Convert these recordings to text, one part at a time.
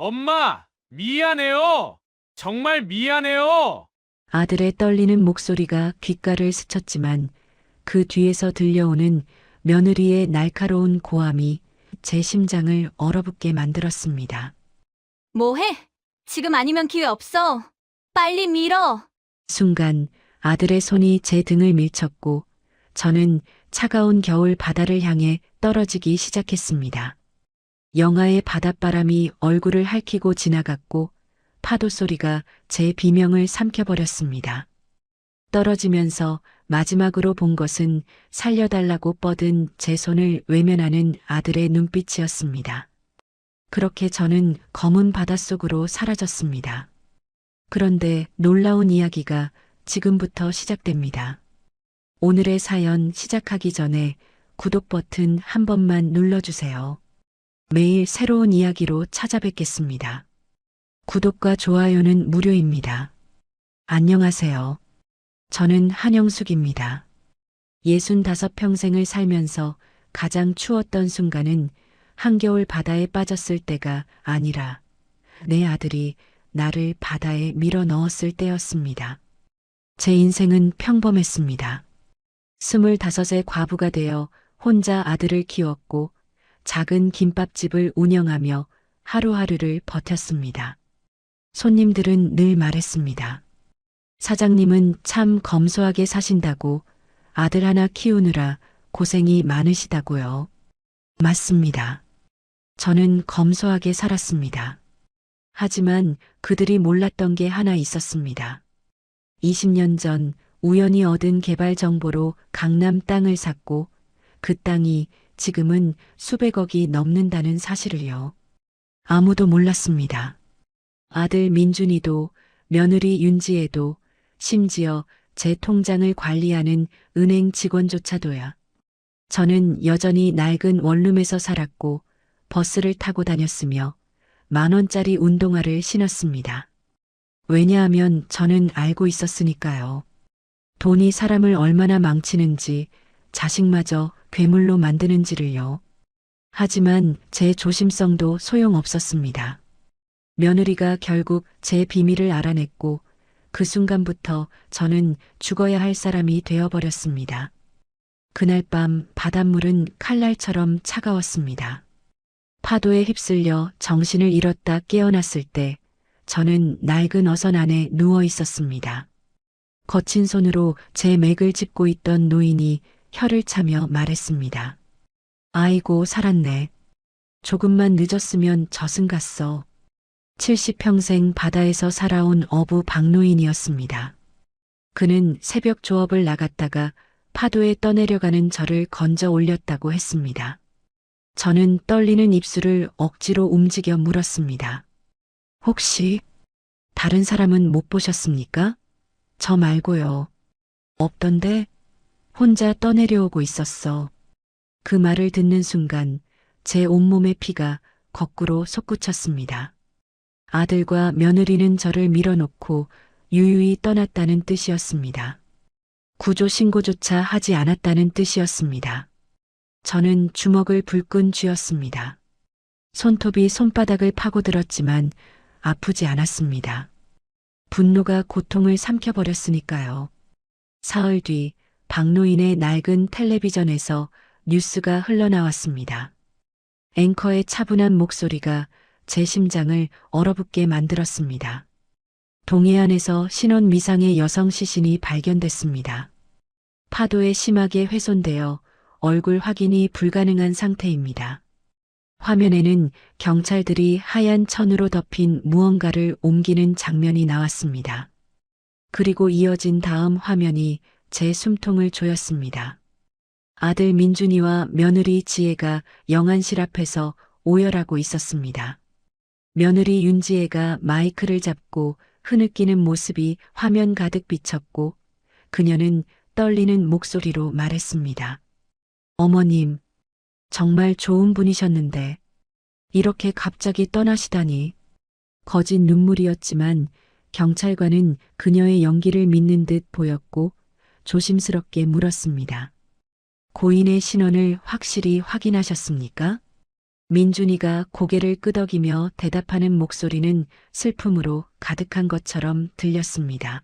엄마, 미안해요. 정말 미안해요. 아들의 떨리는 목소리가 귓가를 스쳤지만 그 뒤에서 들려오는 며느리의 날카로운 고함이 제 심장을 얼어붙게 만들었습니다. 뭐해? 지금 아니면 기회 없어. 빨리 밀어. 순간 아들의 손이 제 등을 밀쳤고 저는 차가운 겨울 바다를 향해 떨어지기 시작했습니다. 영하의 바닷바람이 얼굴을 핥히고 지나갔고 파도 소리가 제 비명을 삼켜버렸습니다. 떨어지면서 마지막으로 본 것은 살려달라고 뻗은 제 손을 외면하는 아들의 눈빛이었습니다. 그렇게 저는 검은 바닷속으로 사라졌습니다. 그런데 놀라운 이야기가 지금부터 시작됩니다. 오늘의 사연 시작하기 전에 구독 버튼 한 번만 눌러주세요. 매일 새로운 이야기로 찾아뵙겠습니다. 구독과 좋아요는 무료입니다. 안녕하세요. 저는 한영숙입니다. 65평생을 살면서 가장 추웠던 순간은 한겨울 바다에 빠졌을 때가 아니라 내 아들이 나를 바다에 밀어 넣었을 때였습니다. 제 인생은 평범했습니다. 25의 과부가 되어 혼자 아들을 키웠고 작은 김밥집을 운영하며 하루하루를 버텼습니다. 손님들은 늘 말했습니다. 사장님은 참 검소하게 사신다고 아들 하나 키우느라 고생이 많으시다고요. 맞습니다. 저는 검소하게 살았습니다. 하지만 그들이 몰랐던 게 하나 있었습니다. 20년 전 우연히 얻은 개발 정보로 강남 땅을 샀고 그 땅이 지금은 수백억이 넘는다는 사실을요. 아무도 몰랐습니다. 아들 민준이도 며느리 윤지혜도 심지어 제 통장을 관리하는 은행 직원조차도야. 저는 여전히 낡은 원룸에서 살았고 버스를 타고 다녔으며 10,000원짜리 운동화를 신었습니다. 왜냐하면 저는 알고 있었으니까요. 돈이 사람을 얼마나 망치는지 자식마저 괴물로 만드는지를요. 하지만 제 조심성도 소용없었습니다. 며느리가 결국 제 비밀을 알아냈고 그 순간부터 저는 죽어야 할 사람이 되어버렸습니다. 그날 밤 바닷물은 칼날처럼 차가웠습니다. 파도에 휩쓸려 정신을 잃었다 깨어났을 때 저는 낡은 어선 안에 누워 있었습니다. 거친 손으로 제 맥을 짚고 있던 노인이 혀를 차며 말했습니다. 아이고 살았네. 조금만 늦었으면 저승 갔어. 70평생 바다에서 살아온 어부 박노인이었습니다. 그는 새벽 조업을 나갔다가 파도에 떠내려가는 저를 건져 올렸다고 했습니다. 저는 떨리는 입술을 억지로 움직여 물었습니다. 혹시 다른 사람은 못 보셨습니까? 저 말고요. 없던데 혼자 떠내려오고 있었어. 그 말을 듣는 순간 제 온몸의 피가 거꾸로 솟구쳤습니다. 아들과 며느리는 저를 밀어놓고 유유히 떠났다는 뜻이었습니다. 구조 신고조차 하지 않았다는 뜻이었습니다. 저는 주먹을 불끈 쥐었습니다. 손톱이 손바닥을 파고들었지만 아프지 않았습니다. 분노가 고통을 삼켜버렸으니까요. 사흘 뒤 박노인의 낡은 텔레비전에서 뉴스가 흘러나왔습니다. 앵커의 차분한 목소리가 제 심장을 얼어붙게 만들었습니다. 동해안에서 신원 미상의 여성 시신이 발견됐습니다. 파도에 심하게 훼손되어 얼굴 확인이 불가능한 상태입니다. 화면에는 경찰들이 하얀 천으로 덮인 무언가를 옮기는 장면이 나왔습니다. 그리고 이어진 다음 화면이 제 숨통을 조였습니다. 아들 민준이와 며느리 지혜가 영안실 앞에서 오열하고 있었습니다. 며느리 윤지혜가 마이크를 잡고 흐느끼는 모습이 화면 가득 비쳤고 그녀는 떨리는 목소리로 말했습니다. 어머님, 정말 좋은 분이셨는데 이렇게 갑자기 떠나시다니. 거짓 눈물이었지만 경찰관은 그녀의 연기를 믿는 듯 보였고 조심스럽게 물었습니다. 고인의 신원을 확실히 확인하셨습니까? 민준이가 고개를 끄덕이며 대답하는 목소리는 슬픔으로 가득한 것처럼 들렸습니다.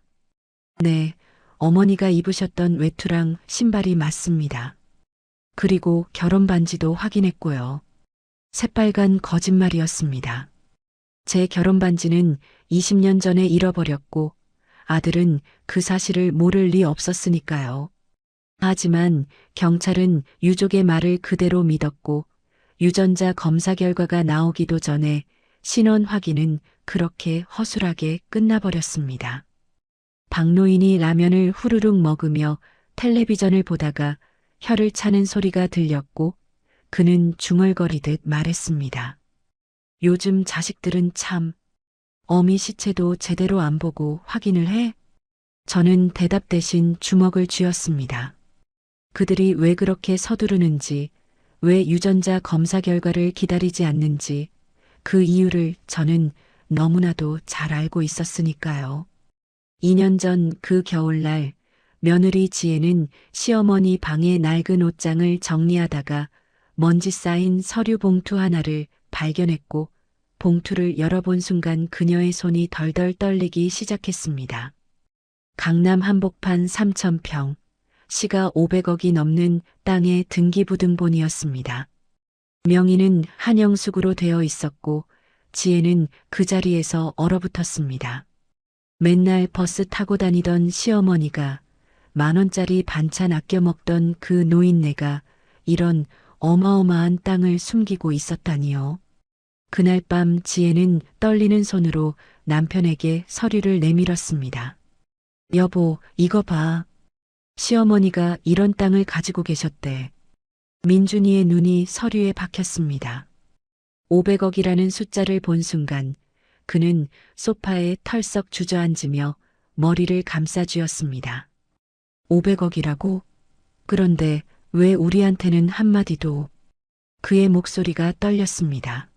네, 어머니가 입으셨던 외투랑 신발이 맞습니다. 그리고 결혼 반지도 확인했고요. 새빨간 거짓말이었습니다. 제 결혼 반지는 20년 전에 잃어버렸고 아들은 그 사실을 모를 리 없었으니까요. 하지만 경찰은 유족의 말을 그대로 믿었고 유전자 검사 결과가 나오기도 전에 신원 확인은 그렇게 허술하게 끝나버렸습니다. 박노인이 라면을 후루룩 먹으며 텔레비전을 보다가 혀를 차는 소리가 들렸고 그는 중얼거리듯 말했습니다. 요즘 자식들은 참, 어미 시체도 제대로 안 보고 확인을 해? 저는 대답 대신 주먹을 쥐었습니다. 그들이 왜 그렇게 서두르는지, 왜 유전자 검사 결과를 기다리지 않는지, 그 이유를 저는 너무나도 잘 알고 있었으니까요. 2년 전 그 겨울날, 며느리 지혜는 시어머니 방의 낡은 옷장을 정리하다가 먼지 쌓인 서류 봉투 하나를 발견했고 봉투를 열어본 순간 그녀의 손이 덜덜 떨리기 시작했습니다. 강남 한복판 3,000평, 시가 500억이 넘는 땅의 등기부등본이었습니다. 명의는 한영숙으로 되어 있었고 지혜는 그 자리에서 얼어붙었습니다. 맨날 버스 타고 다니던 시어머니가 10,000원짜리 반찬 아껴 먹던 그 노인네가 이런 어마어마한 땅을 숨기고 있었다니요. 그날 밤 지혜는 떨리는 손으로 남편에게 서류를 내밀었습니다. 여보, 이거 봐. 시어머니가 이런 땅을 가지고 계셨대. 민준이의 눈이 서류에 박혔습니다. 500억이라는 숫자를 본 순간 그는 소파에 털썩 주저앉으며 머리를 감싸쥐었습니다. 500억이라고? 그런데 왜 우리한테는 한마디도? 그의 목소리가 떨렸습니다.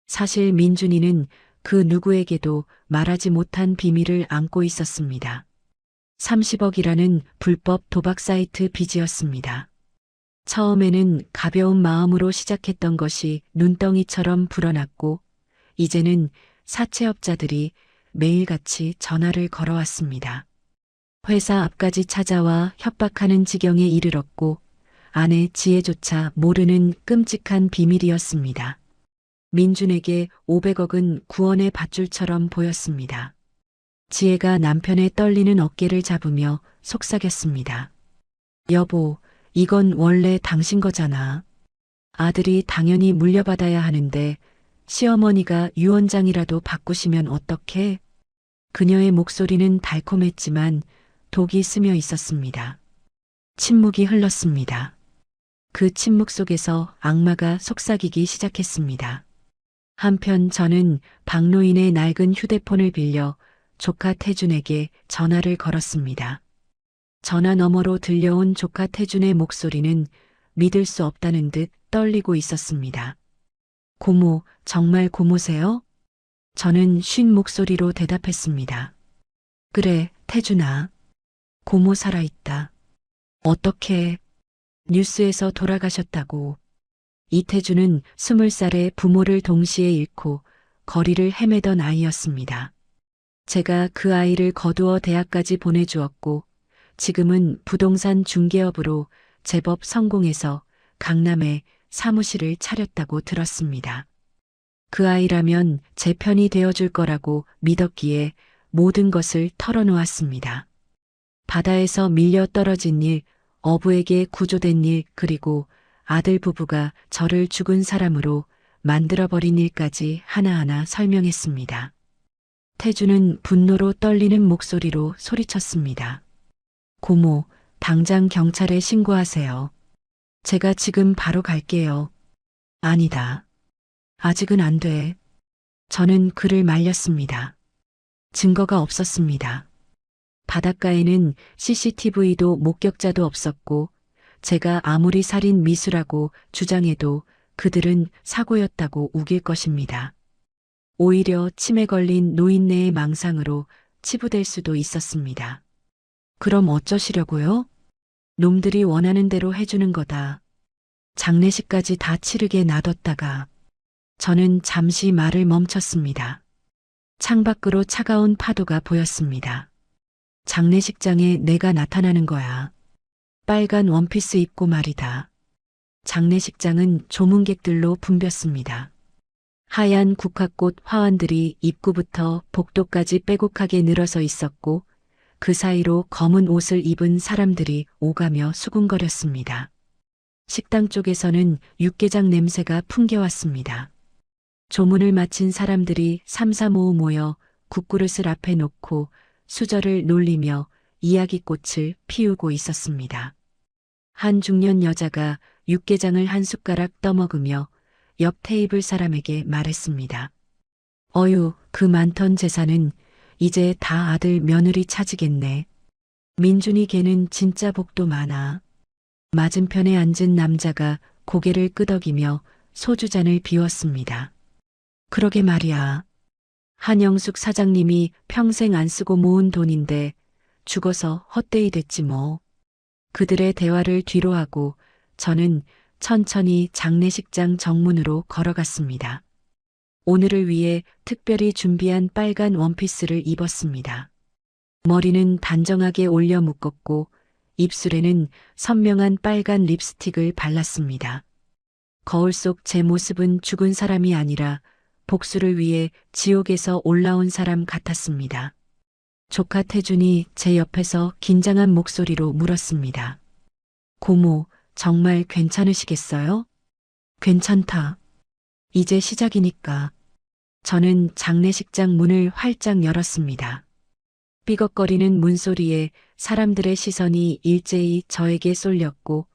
사실 민준이는 그 누구에게도 말하지 못한 비밀을 안고 있었습니다. 30억이라는 불법 도박 사이트 빚이었습니다. 처음에는 가벼운 마음으로 시작했던 것이 눈덩이처럼 불어났고 이제는 사채업자들이 매일같이 전화를 걸어왔습니다. 회사 앞까지 찾아와 협박하는 지경에 이르렀고 아내 지혜조차 모르는 끔찍한 비밀이었습니다. 민준에게 500억은 구원의 밧줄처럼 보였습니다. 지혜가 남편의 떨리는 어깨를 잡으며 속삭였습니다. 여보, 이건 원래 당신 거잖아. 아들이 당연히 물려받아야 하는데 시어머니가 유언장이라도 바꾸시면 어떡해? 그녀의 목소리는 달콤했지만 독이 스며 있었습니다. 침묵이 흘렀습니다. 그 침묵 속에서 악마가 속삭이기 시작했습니다. 한편 저는 박노인의 낡은 휴대폰을 빌려 조카 태준에게 전화를 걸었습니다. 전화 너머로 들려온 조카 태준의 목소리는 믿을 수 없다는 듯 떨리고 있었습니다. 고모, 정말 고모세요? 저는 쉰 목소리로 대답했습니다. 그래, 태준아. 고모 살아있다. 어떻게? 뉴스에서 돌아가셨다고. 이태준은 20살에 부모를 동시에 잃고 거리를 헤매던 아이였습니다. 제가 그 아이를 거두어 대학까지 보내주었고 지금은 부동산 중개업으로 제법 성공해서 강남에 사무실을 차렸다고 들었습니다. 그 아이라면 제 편이 되어줄 거라고 믿었기에 모든 것을 털어놓았습니다. 바다에서 밀려 떨어진 일, 어부에게 구조된 일, 그리고 아들 부부가 저를 죽은 사람으로 만들어버린 일까지 하나하나 설명했습니다. 태주는 분노로 떨리는 목소리로 소리쳤습니다. 고모, 당장 경찰에 신고하세요. 제가 지금 바로 갈게요. 아니다. 아직은 안 돼. 저는 그를 말렸습니다. 증거가 없었습니다. 바닷가에는 CCTV도 목격자도 없었고 제가 아무리 살인 미수라고 주장해도 그들은 사고였다고 우길 것입니다. 오히려 치매 걸린 노인네의 망상으로 치부될 수도 있었습니다. 그럼 어쩌시려고요? 놈들이 원하는 대로 해주는 거다. 장례식까지 다 치르게 놔뒀다가 저는 잠시 말을 멈췄습니다. 창밖으로 차가운 파도가 보였습니다. 장례식장에 내가 나타나는 거야. 빨간 원피스 입고 말이다. 장례식장은 조문객들로 붐볐습니다. 하얀 국화꽃 화환들이 입구부터 복도까지 빼곡하게 늘어서 있었고 그 사이로 검은 옷을 입은 사람들이 오가며 수군거렸습니다. 식당 쪽에서는 육개장 냄새가 풍겨왔습니다. 조문을 마친 사람들이 삼삼오오 모여 국그릇을 앞에 놓고 수저를 놀리며 이야기꽃을 피우고 있었습니다. 한 중년 여자가 육개장을 한 숟가락 떠먹으며 옆 테이블 사람에게 말했습니다. 어휴, 그 많던 재산은 이제 다 아들 며느리 차지겠네. 민준이 걔는 진짜 복도 많아. 맞은편에 앉은 남자가 고개를 끄덕이며 소주잔을 비웠습니다. 그러게 말이야. 한영숙 사장님이 평생 안 쓰고 모은 돈인데 죽어서 헛되이 됐지 뭐. 그들의 대화를 뒤로하고 저는 천천히 장례식장 정문으로 걸어갔습니다. 오늘을 위해 특별히 준비한 빨간 원피스를 입었습니다. 머리는 단정하게 올려 묶었고 입술에는 선명한 빨간 립스틱을 발랐습니다. 거울 속 제 모습은 죽은 사람이 아니라 복수를 위해 지옥에서 올라온 사람 같았습니다. 조카 태준이 제 옆에서 긴장한 목소리로 물었습니다. 고모, 정말 괜찮으시겠어요? 괜찮다. 이제 시작이니까. 저는 장례식장 문을 활짝 열었습니다. 삐걱거리는 문소리에 사람들의 시선이 일제히 저에게 쏠렸고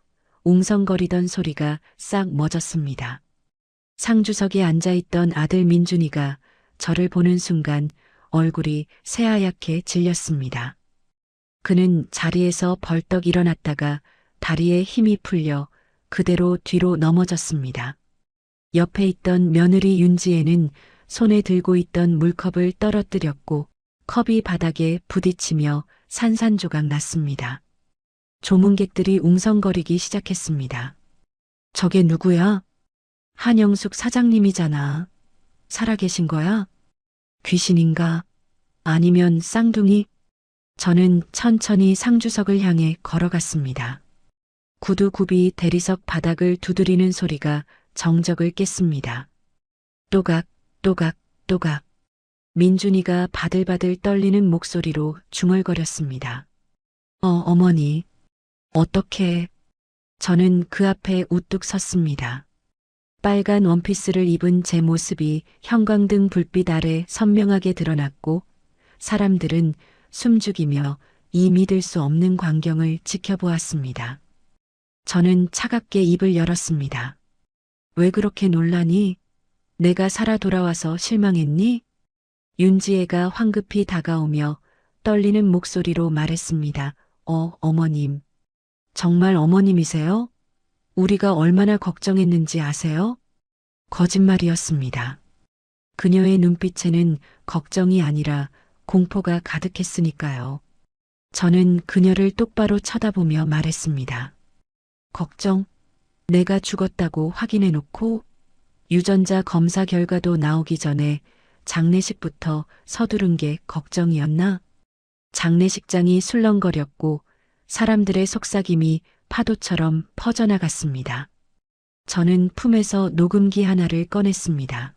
웅성거리던 소리가 싹 멎었습니다. 상주석에 앉아있던 아들 민준이가 저를 보는 순간 얼굴이 새하얗게 질렸습니다. 그는 자리에서 벌떡 일어났다가 다리에 힘이 풀려 그대로 뒤로 넘어졌습니다. 옆에 있던 며느리 윤지혜는 손에 들고 있던 물컵을 떨어뜨렸고 컵이 바닥에 부딪히며 산산조각 났습니다. 조문객들이 웅성거리기 시작했습니다. 저게 누구야? 한영숙 사장님이잖아. 살아계신 거야? 귀신인가? 아니면 쌍둥이? 저는 천천히 상주석을 향해 걸어갔습니다. 구두굽이 대리석 바닥을 두드리는 소리가 정적을 깼습니다. 또각, 또각, 또각. 민준이가 바들바들 떨리는 목소리로 중얼거렸습니다. 어머니. 어떻게? 저는 그 앞에 우뚝 섰습니다. 빨간 원피스를 입은 제 모습이 형광등 불빛 아래 선명하게 드러났고 사람들은 숨죽이며 이 믿을 수 없는 광경을 지켜보았습니다. 저는 차갑게 입을 열었습니다. 왜 그렇게 놀라니? 내가 살아 돌아와서 실망했니? 윤지혜가 황급히 다가오며 떨리는 목소리로 말했습니다. 어머님. 정말 어머님이세요? 우리가 얼마나 걱정했는지 아세요? 거짓말이었습니다. 그녀의 눈빛에는 걱정이 아니라 공포가 가득했으니까요. 저는 그녀를 똑바로 쳐다보며 말했습니다. 걱정? 내가 죽었다고 확인해 놓고 유전자 검사 결과도 나오기 전에 장례식부터 서두른 게 걱정이었나? 장례식장이 술렁거렸고 사람들의 속삭임이 파도처럼 퍼져나갔습니다. 저는 품에서 녹음기 하나를 꺼냈습니다.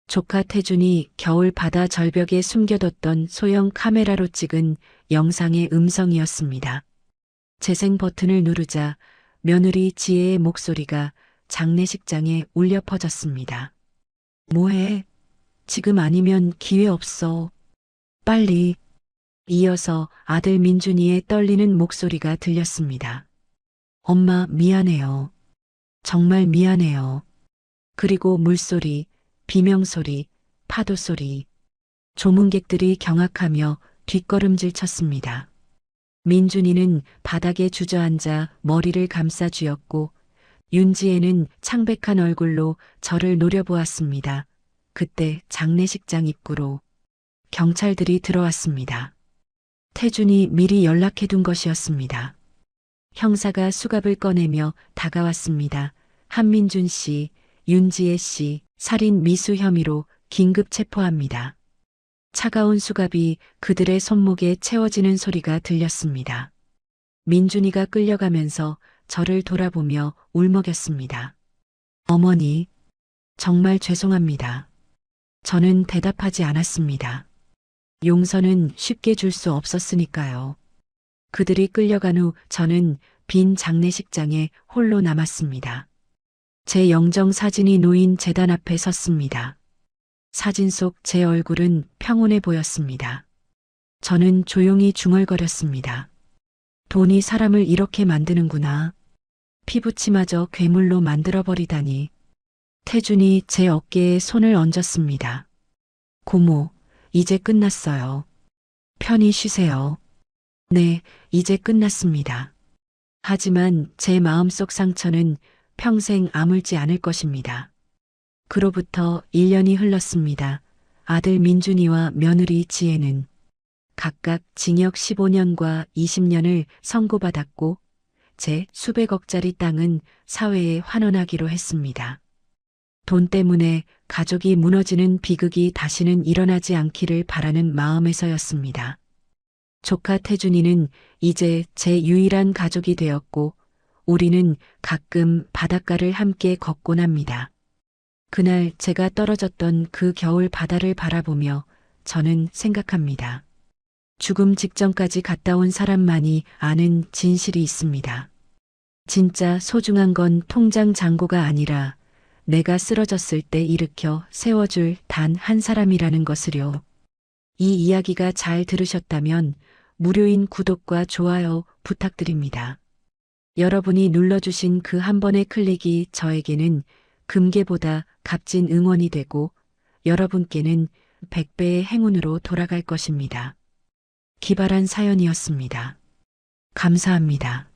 조카 태준이 겨울 바다 절벽에 숨겨뒀던 소형 카메라로 찍은 영상의 음성이었습니다. 재생 버튼을 누르자 며느리 지혜의 목소리가 장례식장에 울려 퍼졌습니다. 뭐해? 지금 아니면 기회 없어. 빨리. 이어서 아들 민준이의 떨리는 목소리가 들렸습니다. 엄마 미안해요. 정말 미안해요. 그리고 물소리, 비명소리, 파도소리. 조문객들이 경악하며 뒷걸음질 쳤습니다. 민준이는 바닥에 주저앉아 머리를 감싸 쥐었고 윤지혜는 창백한 얼굴로 저를 노려보았습니다. 그때 장례식장 입구로 경찰들이 들어왔습니다. 태준이 미리 연락해둔 것이었습니다. 형사가 수갑을 꺼내며 다가왔습니다. 한민준 씨, 윤지혜 씨 살인 미수 혐의로 긴급 체포합니다. 차가운 수갑이 그들의 손목에 채워지는 소리가 들렸습니다. 민준이가 끌려가면서 저를 돌아보며 울먹였습니다. 어머니, 정말 죄송합니다. 저는 대답하지 않았습니다. 용서는 쉽게 줄 수 없었으니까요. 그들이 끌려간 후 저는 빈 장례식장에 홀로 남았습니다. 제 영정 사진이 놓인 제단 앞에 섰습니다. 사진 속 제 얼굴은 평온해 보였습니다. 저는 조용히 중얼거렸습니다. 돈이 사람을 이렇게 만드는구나. 피부치마저 괴물로 만들어버리다니. 태준이 제 어깨에 손을 얹었습니다. 고모, 이제 끝났어요. 편히 쉬세요. 네, 이제 끝났습니다. 하지만 제 마음속 상처는 평생 아물지 않을 것입니다. 그로부터 1년이 흘렀습니다. 아들 민준이와 며느리 지혜는 각각 징역 15년과 20년을 선고받았고 제 수백억짜리 땅은 사회에 환원하기로 했습니다. 돈 때문에 가족이 무너지는 비극이 다시는 일어나지 않기를 바라는 마음에서였습니다. 조카 태준이는 이제 제 유일한 가족이 되었고 우리는 가끔 바닷가를 함께 걷곤 합니다. 그날 제가 떨어졌던 그 겨울 바다를 바라보며 저는 생각합니다. 죽음 직전까지 갔다 온 사람만이 아는 진실이 있습니다. 진짜 소중한 건 통장 잔고가 아니라 내가 쓰러졌을 때 일으켜 세워줄 단 한 사람이라는 것을요. 이 이야기가 잘 들으셨다면 무료인 구독과 좋아요 부탁드립니다. 여러분이 눌러주신 그 한 번의 클릭이 저에게는 금괴보다 값진 응원이 되고 여러분께는 100배의 행운으로 돌아갈 것입니다. 기발한 사연이었습니다. 감사합니다.